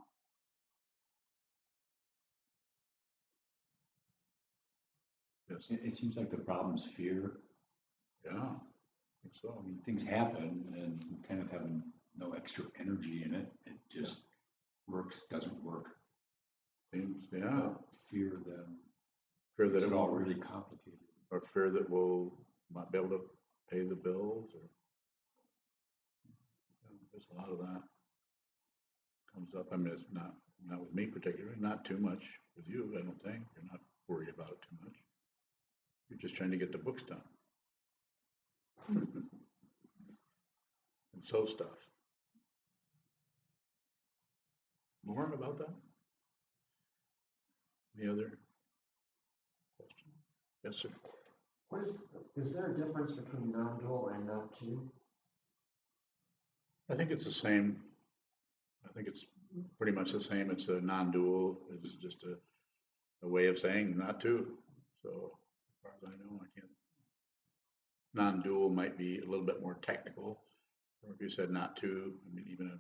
[SPEAKER 1] Yes.
[SPEAKER 7] It seems like the problem's fear.
[SPEAKER 1] Yeah. I think so.
[SPEAKER 7] I mean, things happen and we kind of have no extra energy in it. It just works, doesn't work.
[SPEAKER 1] Seems, yeah.
[SPEAKER 7] Fear that
[SPEAKER 1] Fear that
[SPEAKER 7] it's
[SPEAKER 1] it
[SPEAKER 7] all
[SPEAKER 1] will,
[SPEAKER 7] really complicated.
[SPEAKER 1] or fear that we'll not be able to pay the bills, or there's a lot of that comes up. I mean, it's not with me particularly, not too much with you. I don't think you're not worried about it too much. You're just trying to get the books done and sew stuff. More about that? Any other question? Yes, sir.
[SPEAKER 9] Is there a difference between non-dual and not two?
[SPEAKER 1] I think it's the same. I think it's pretty much the same. It's a non-dual. It's just a way of saying not two. So as far as I know, I can't. Non-dual might be a little bit more technical. Or if you said not two, I mean, even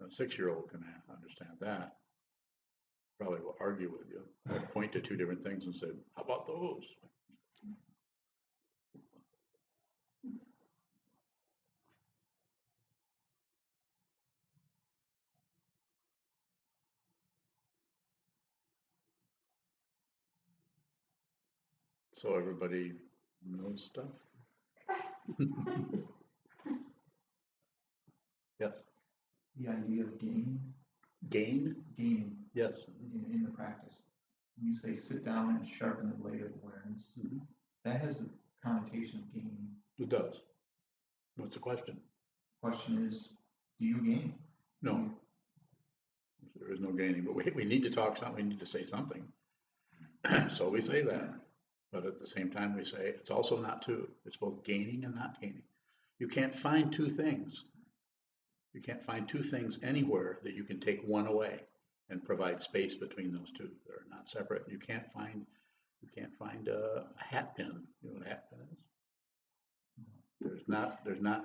[SPEAKER 1] a 6-year-old can understand that. Probably will argue with you. I'd point to 2 different things and say, "How about those?" So everybody knows stuff. Yes.
[SPEAKER 10] The idea of gaining,
[SPEAKER 1] Gain? Yes.
[SPEAKER 10] in the practice. When you say sit down and sharpen the blade of awareness,
[SPEAKER 1] Mhm.
[SPEAKER 10] that has the connotation of gaining.
[SPEAKER 1] It does. What's the question?
[SPEAKER 10] Question is, do you gain?
[SPEAKER 1] No. There is no gaining, but we need to talk something, we need to say something. So we say that, but at the same time we say it's also not two. It's both gaining and not gaining. You can't find 2 things. You can't find 2 things anywhere that you can take one away and provide space between those 2. They're not separate. You can't find a hat pin. You know what a hat pin is?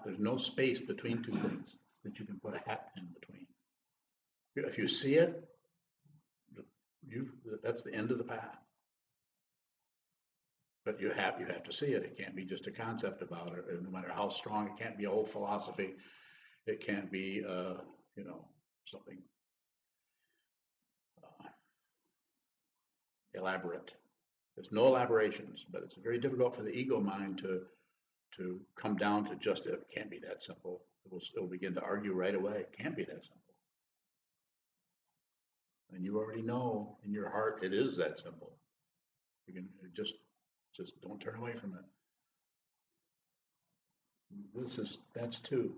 [SPEAKER 1] There's no space between 2 things that you can put a hat pin between. If you see it, that's the end of the path. But you have to see it. It can't be just a concept about it. No matter how strong, it can't be a whole philosophy. It can't be, something elaborate. There's no elaborations, but it's very difficult for the ego mind to come down to just it can't be that simple. It'll begin to argue right away. It can't be that simple. And you already know in your heart it is that simple. You can just don't turn away from it. That's two.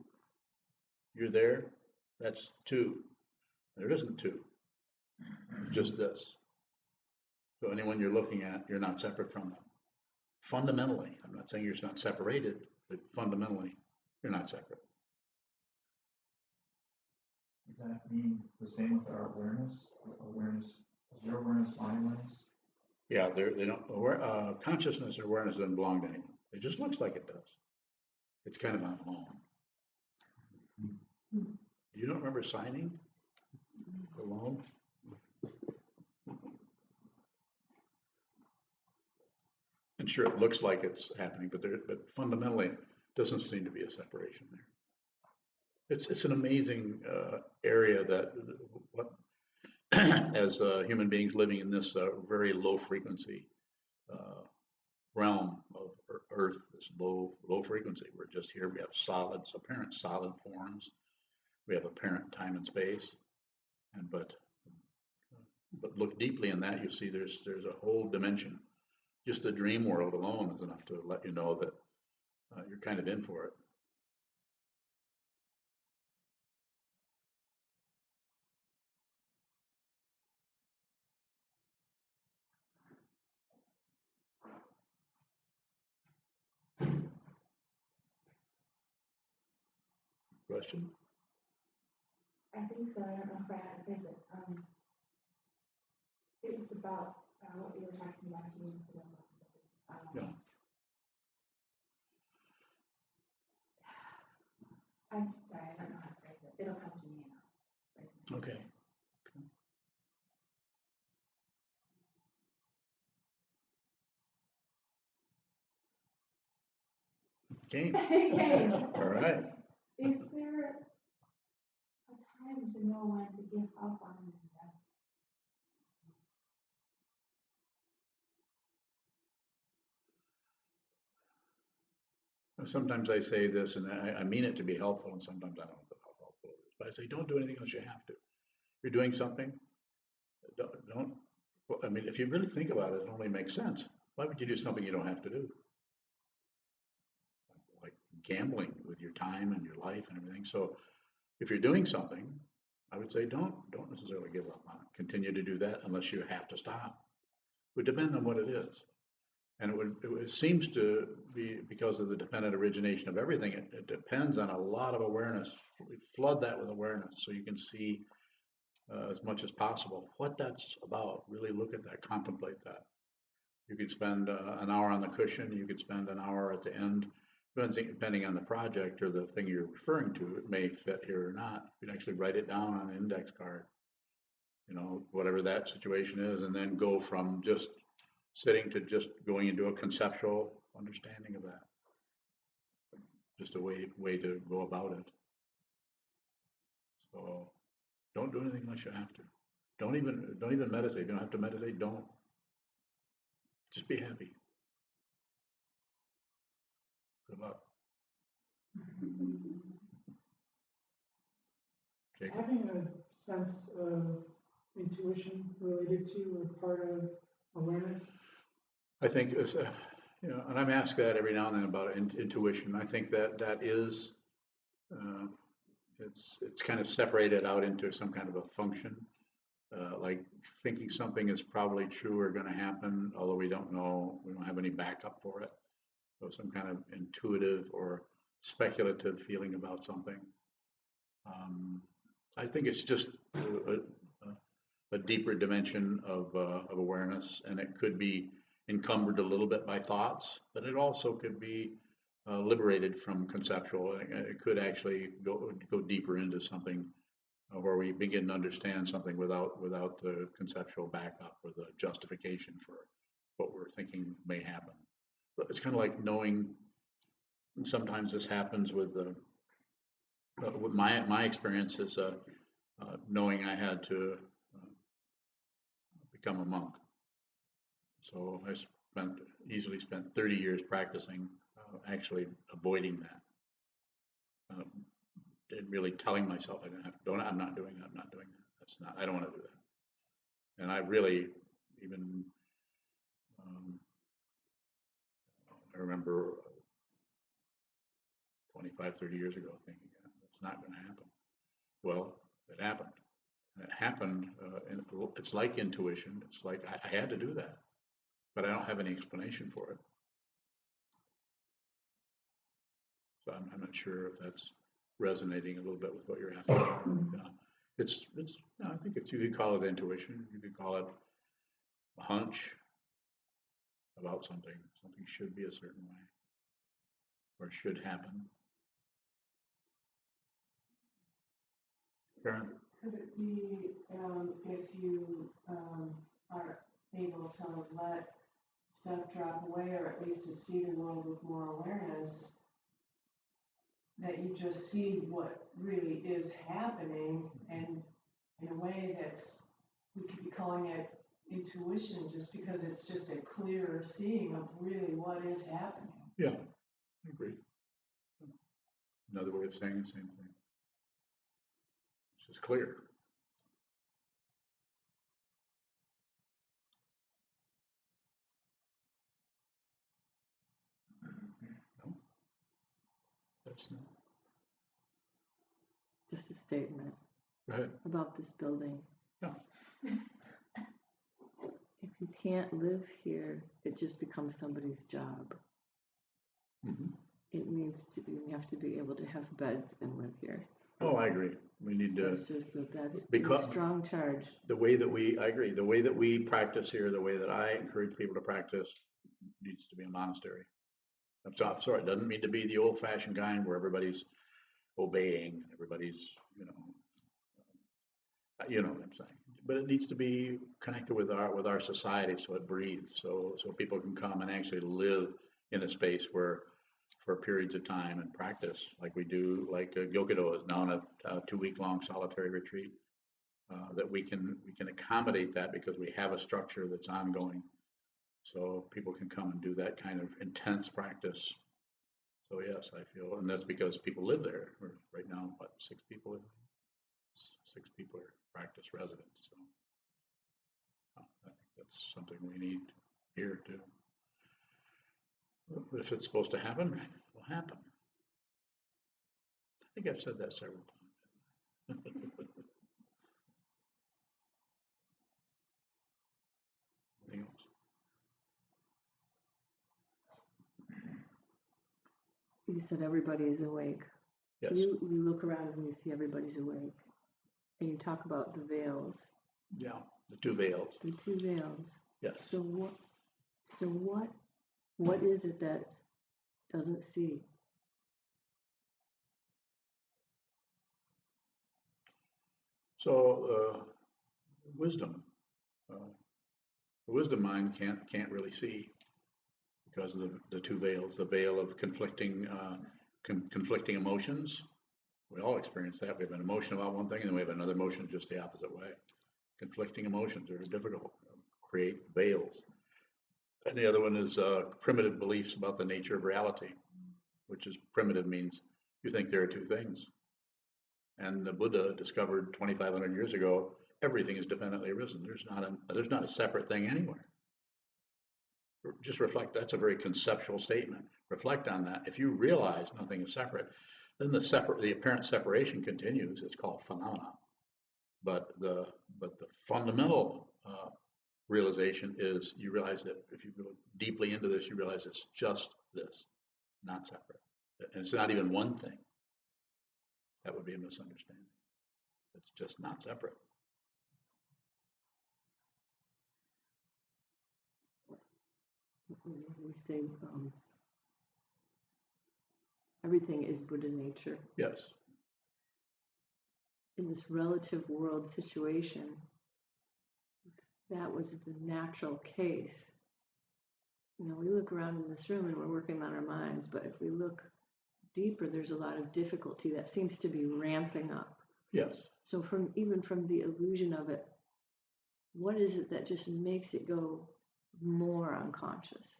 [SPEAKER 1] You're there, that's two. There isn't two. It's just this. So anyone you're looking at, you're not separate from them. Fundamentally, I'm not saying you're not separated, but fundamentally, you're not separate.
[SPEAKER 10] Does that mean the same with our awareness? Awareness, is your awareness my awareness?
[SPEAKER 1] Yeah, they don't. Consciousness or awareness doesn't belong to anyone. It just looks like it does. It's kind of on loan. You don't remember signing the loan? And sure, it looks like it's happening, but fundamentally, doesn't seem to be a separation there. It's an amazing area that what as human beings living in this very low frequency realm of Earth, this low frequency. We're just here. We have solids, apparent solid forms. We have apparent time and space, but look deeply in that, you see there's a whole dimension. Just the dream world alone is enough to let you know that you're kind of in for it. Question?
[SPEAKER 6] I think so. I don't know if I had to visit. It was about what you were talking about a few minutes ago.
[SPEAKER 1] Yeah.
[SPEAKER 6] I'm sorry, I don't know how to phrase it. It'll come to me and I'll phrase it.
[SPEAKER 1] Okay. Jane.
[SPEAKER 6] Jane.
[SPEAKER 1] All right.
[SPEAKER 6] Is there a time to know when to give up on an endeavor?
[SPEAKER 1] Sometimes I say this, and I mean it to be helpful, and sometimes I don't know how helpful it is. But I say, don't do anything unless you have to. If you're doing something, don't. Well, I mean, if you really think about it, it only makes sense. Why would you do something you don't have to do? Like gambling with your time and your life and everything. So if you're doing something, I would say don't necessarily give up on it. Continue to do that unless you have to stop. It would depend on what it is. And it seems to be because of the dependent origination of everything. It depends on a lot of awareness. Flood that with awareness so you can see as much as possible what that's about. Really look at that, contemplate that. You could spend an hour on the cushion. You could spend an hour at the end. Depending on the project or the thing you're referring to, it may fit here or not. You can actually write it down on an index card, whatever that situation is, and then go from just sitting to just going into a conceptual understanding of that. Just a way to go about it. So don't do anything unless you have to. Don't even meditate. You don't have to meditate. Don't. Just be happy. Good luck. Jacob?
[SPEAKER 11] Having a sense of intuition related to or part of awareness?
[SPEAKER 1] I think it's, and I'm asked that every now and then about intuition. I think that is, it's kind of separated out into some kind of a function, like thinking something is probably true or going to happen, although we don't know, we don't have any backup for it. So some kind of intuitive or speculative feeling about something. I think it's just a deeper dimension of awareness, and it could be encumbered a little bit by thoughts, but it also could be liberated from conceptual. It could actually go deeper into something where we begin to understand something without the conceptual backup or the justification for what we're thinking may happen. But it's kind of like knowing. And sometimes this happens with my experience is knowing I had to become a monk. So I easily spent 30 years practicing, actually avoiding that. And really telling myself I'm not doing that, I'm not doing that. I don't want to do that. And I really, even, I remember 25, 30 years ago thinking, it's not going to happen. Well, it happened. And it happened, and it's like intuition. It's like I had to do that, but I don't have any explanation for it. So I'm not sure if that's resonating a little bit with what you're asking. I think you could call it intuition. You could call it a hunch about something. Something should be a certain way, or should happen. Karen?
[SPEAKER 3] Could it be, if you, are able to let stuff drop away, or at least to see the world with more awareness, that you just see what really is happening, and in a way we could be calling it intuition, just because it's just a clearer seeing of really what is happening.
[SPEAKER 1] Yeah, I agree. Another way of saying the same thing. It's just clear. No, that's not.
[SPEAKER 5] Just a statement
[SPEAKER 1] Go ahead.
[SPEAKER 5] about this building.
[SPEAKER 1] Yeah.
[SPEAKER 5] If you can't live here, it just becomes somebody's job.
[SPEAKER 1] Mm-hmm.
[SPEAKER 5] It needs to be, we have to be able to have beds and live here.
[SPEAKER 1] Oh, I agree. We need to.
[SPEAKER 5] That's just, that's
[SPEAKER 1] because
[SPEAKER 5] a strong charge.
[SPEAKER 1] I agree. The way that we practice here, the way that I encourage people to practice, needs to be a monastery. I'm sorry, it doesn't mean to be the old-fashioned kind where everybody's obeying, everybody's, you know what I'm saying. But it needs to be connected with our society, so it breathes, so people can come and actually live in a space where, for periods of time and practice, like we do, like Gyokido is now in a 2-week-long solitary retreat, that we can accommodate that because we have a structure that's ongoing, so people can come and do that kind of intense practice. So yes, I feel, and that's because people live there. Right now, what, 6 people live? 6 people are practice residents. So I think that's something we need here too. If it's supposed to happen, it will happen. I think I've said that several times. Anything else?
[SPEAKER 5] You said everybody is awake.
[SPEAKER 1] Yes.
[SPEAKER 5] You look around and you see everybody's awake. And you talk about the veils.
[SPEAKER 1] Yeah, the 2 veils.
[SPEAKER 5] The 2 veils.
[SPEAKER 1] Yes.
[SPEAKER 5] So what is it that doesn't see?
[SPEAKER 1] So wisdom. The wisdom mind can't really see because of the 2 veils. The veil of conflicting emotions. We all experience that. We have an emotion about one thing, and then we have another emotion just the opposite way. Conflicting emotions are difficult, create veils. And the other one is primitive beliefs about the nature of reality, which is primitive means you think there are 2 things. And the Buddha discovered 2,500 years ago, everything is dependently arisen. There's not a separate thing anywhere. Just reflect, that's a very conceptual statement. Reflect on that. If you realize nothing is separate, then the apparent separation continues. It's called phenomena. But the fundamental realization is you realize that if you go deeply into this, you realize it's just this, not separate. And it's not even one thing. That would be a misunderstanding. It's just not separate.
[SPEAKER 5] We say everything is Buddha nature.
[SPEAKER 1] Yes.
[SPEAKER 5] In this relative world situation, that was the natural case. We look around in this room and we're working on our minds, but if we look deeper, there's a lot of difficulty that seems to be ramping up.
[SPEAKER 1] Yes.
[SPEAKER 5] So even from the illusion of it, what is it that just makes it go more unconscious?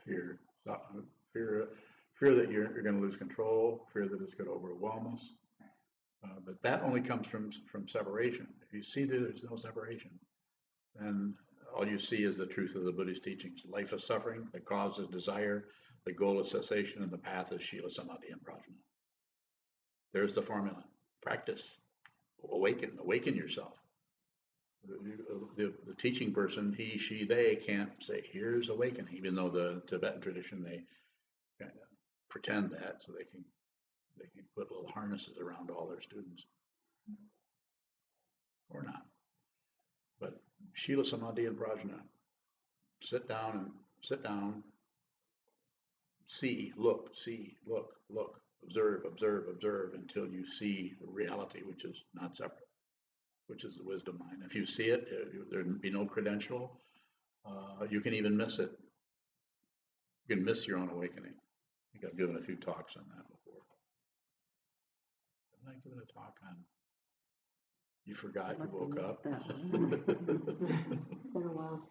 [SPEAKER 1] Fear, fear, fear that you're going to lose control, fear that it's going to overwhelm us. But that only comes from separation. If you see that there's no separation, then all you see is the truth of the Buddhist teachings. Life is suffering, the cause is desire, the goal is cessation, and the path is Shila, Samadhi, and Prajna. There's the formula. Practice. Awaken yourself. The teaching person, he, she, they can't say, here's awakening, even though the Tibetan tradition, they kind of pretend that so they can put little harnesses around all their students. Or not. But Shila, Samadhi, and Prajna. Sit down, see, look, observe until you see reality, which is not separate, which is the wisdom mind. If you see it, there'd be no credential. You can even miss it. You can miss your own awakening. I think I've given a few talks on that before. Haven't I given a talk on you forgot you woke up?
[SPEAKER 5] It's been a while.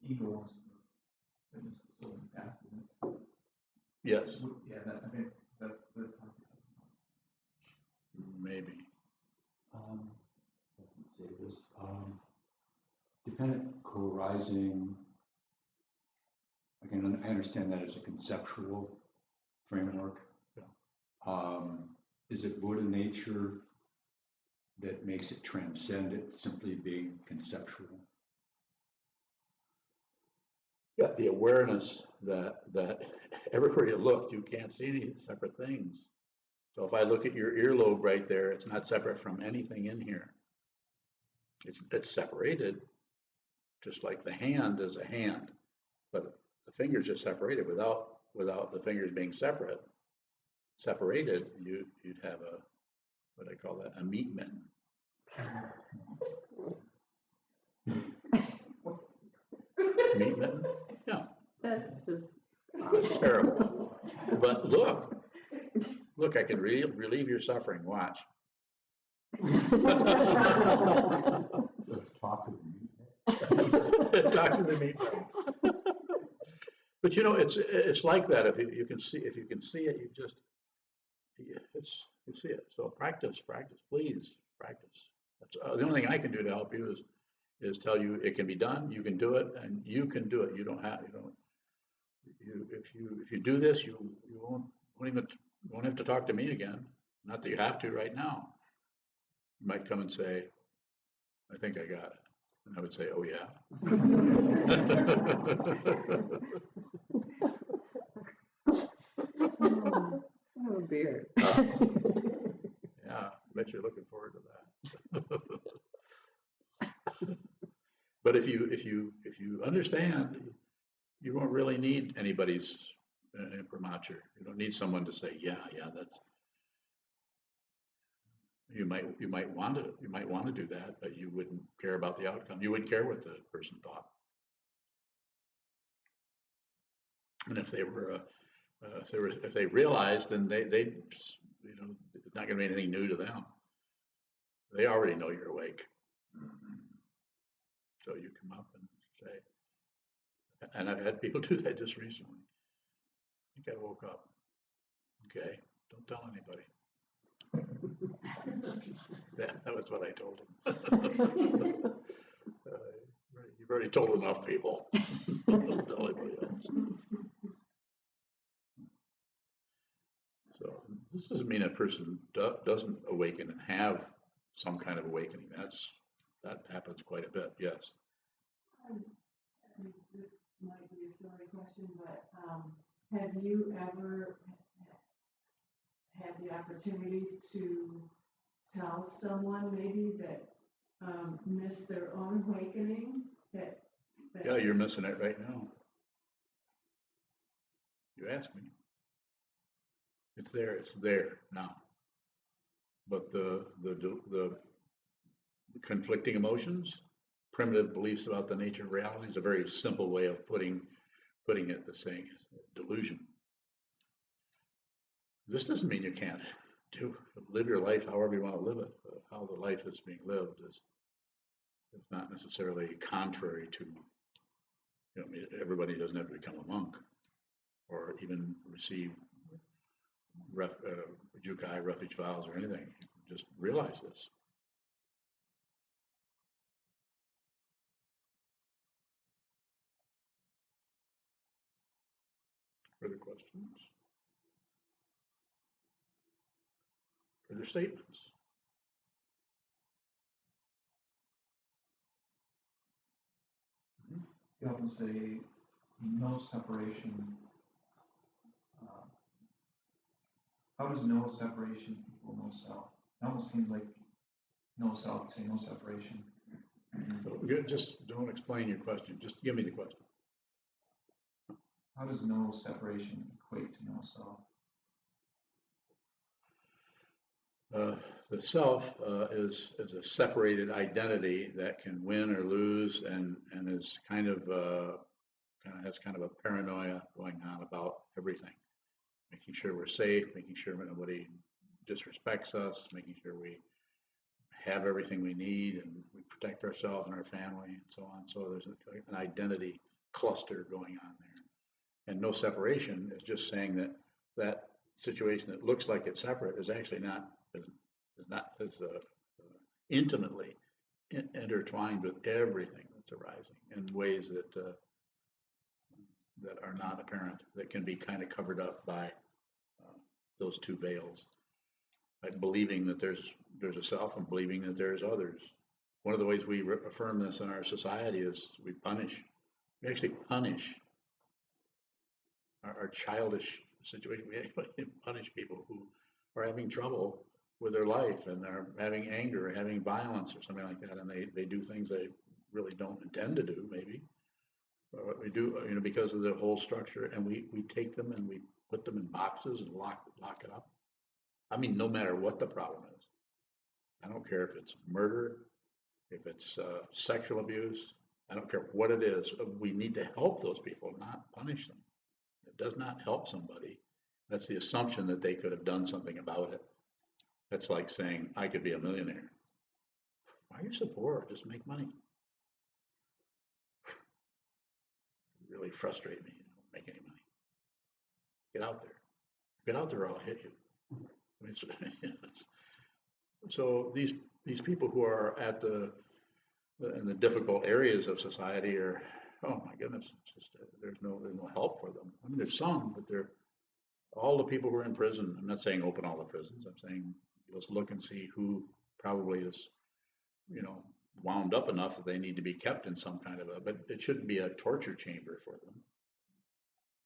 [SPEAKER 10] Ego wants to finish the soul path.
[SPEAKER 1] Yes,
[SPEAKER 10] Yeah, that, I think that's the topic.
[SPEAKER 1] maybe.
[SPEAKER 7] Let's say this, dependent co-arising, again, I understand that as a conceptual framework.
[SPEAKER 1] Yeah.
[SPEAKER 7] Is it Buddha nature that makes it transcend it simply being conceptual?
[SPEAKER 1] Yeah, the awareness that everywhere you look, you can't see any separate things. So if I look at your earlobe right there, it's not separate from anything in here. It's separated, just like the hand is a hand, but the fingers are separated. Without the fingers being separated, you'd have a, what I call that, a meat mitten. Meat mitten? Yeah.
[SPEAKER 5] That's just
[SPEAKER 1] It's terrible. But look, I can relieve your suffering. Watch.
[SPEAKER 7] So let's talk to the meat.
[SPEAKER 1] Talk to the meat mitten. But you know, it's like that. If you can see it, you see it. So practice, please practice. That's the only thing I can do to help you is tell you it can be done. You can do it, and you can do it. You don't have if you do this, you won't have to talk to me again. Not that you have to right now. You might come and say, "I think I got it," and I would say, "Oh yeah."
[SPEAKER 5] oh dear.
[SPEAKER 1] Yeah, I bet you're looking forward to that. But if you understand, you won't really need anybody's imprimatur. You don't need someone to say, yeah, that's. You might want to do that, but you wouldn't care about the outcome. You wouldn't care what the person thought. And if they realized, then they it's not going to be anything new to them. They already know you're awake. So you come up and say, and I've had people do that just recently. I think I woke up. Okay, don't tell anybody. That was what I told him. You've already told enough people. Don't tell anybody else. So this doesn't mean a person doesn't awaken and have some kind of awakening. That happens quite a bit. Yes.
[SPEAKER 3] And this might be a silly question, but have you ever had the opportunity to tell someone maybe that missed their own awakening? That
[SPEAKER 1] Yeah, you're missing it right now. You asked me. It's there now. But the conflicting emotions, primitive beliefs about the nature of reality is a very simple way of putting it, the saying is delusion. This doesn't mean you can't live your life however you want to live it. How the life is being lived it's not necessarily contrary to, I mean, everybody doesn't have to become a monk or even receive jukai, refuge vows or anything. Just realize this. Further questions? Further statements?
[SPEAKER 10] You often say no separation. How does no separation equal no self? It almost seems like no self, say no separation.
[SPEAKER 1] So just don't explain your question. Just give me the question.
[SPEAKER 10] How does no separation equate to no self?
[SPEAKER 1] The self is a separated identity that can win or lose, and is kind of has kind of a paranoia going on about everything, making sure we're safe, making sure nobody disrespects us, making sure we have everything we need and we protect ourselves and our family and so on. So there's an identity cluster going on there, and no separation is just saying that that situation that looks like it's separate is actually not as intimately intertwined with everything that's arising in ways that that are not apparent, that can be kind of covered up by those two veils, like believing that there's a self and believing that there's others. One of the ways we affirm this in our society is we actually punish our childish situation. We actually punish people who are having trouble with their life and they're having anger, or having violence or something like that, and they do things they really don't intend to do, maybe. But we do, because of the whole structure, and we take them and we put them in boxes and lock it up. I mean, no matter what the problem is. I don't care if it's murder, if it's sexual abuse, I don't care what it is. We need to help those people, not punish them. It does not help somebody. That's the assumption that they could have done something about it. That's like saying, I could be a millionaire. Why are you so poor? Just make money. Really frustrate me. You don't make any money. Get out there. Get out there or I'll hit you. I mean, so these people who are at in the difficult areas of society are, oh my goodness, it's just there's no help for them. I mean, there's some, but they're all the people who are in prison. I'm not saying open all the prisons. I'm saying let's look and see who probably is, wound up enough that they need to be kept in some kind of but it shouldn't be a torture chamber for them.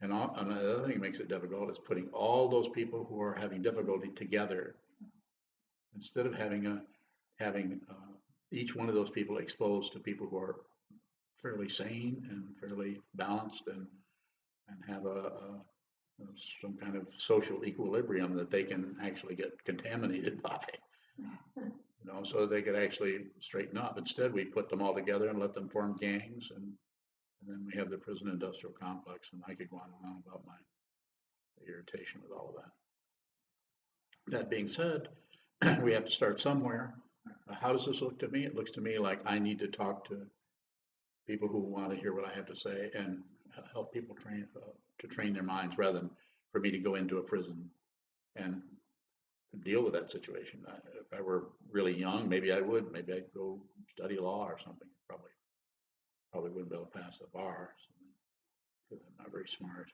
[SPEAKER 1] And another thing that makes it difficult is putting all those people who are having difficulty together, instead of having each one of those people exposed to people who are fairly sane and fairly balanced and have some kind of social equilibrium that they can actually get contaminated by, so they could actually straighten up. Instead, we put them all together and let them form gangs, and then we have the prison industrial complex, and I could go on and on about my irritation with all of that. That being said, we have to start somewhere. How does this look to me? It looks to me like I need to talk to people who want to hear what I have to say and help people train their minds, rather than for me to go into a prison and deal with that situation. If I were really young, maybe I would. Maybe I'd go study law or something. Probably wouldn't be able to pass the bar because I'm not very smart.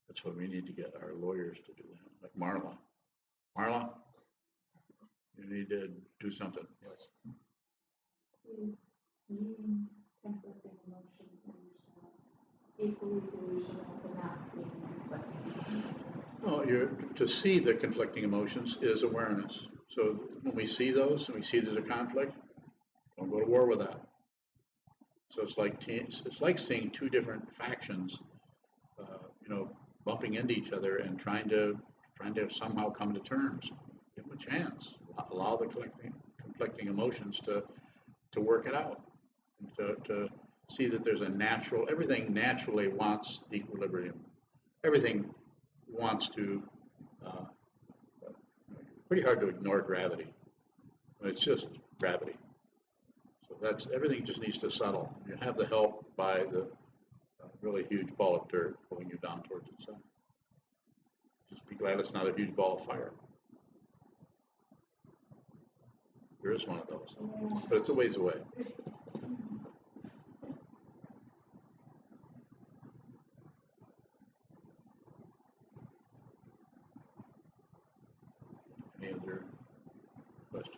[SPEAKER 1] That's what we need to get our lawyers to do that, like Marla. Marla, you need to do something. Yes.
[SPEAKER 6] Conflicting emotions and equally delusional to not seeing conflicting.
[SPEAKER 1] No, to see the conflicting emotions is awareness. So when we see those and we see there's a conflict, don't go to war with that. So it's like seeing two different factions, bumping into each other and trying to somehow come to terms. Give them a chance. Allow the conflicting emotions to work it out. To see that there's everything naturally wants equilibrium. Everything wants to pretty hard to ignore gravity. It's just gravity. So that's, everything just needs to settle. You have the help by the really huge ball of dirt pulling you down towards the sun. Just be glad it's not a huge ball of fire. There is one of those, but it's a ways away. Any other questions?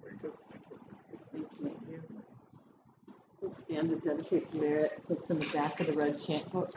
[SPEAKER 1] Very good, thank you.
[SPEAKER 5] We'll stand to dedicate merit, puts in the back of the red chant book.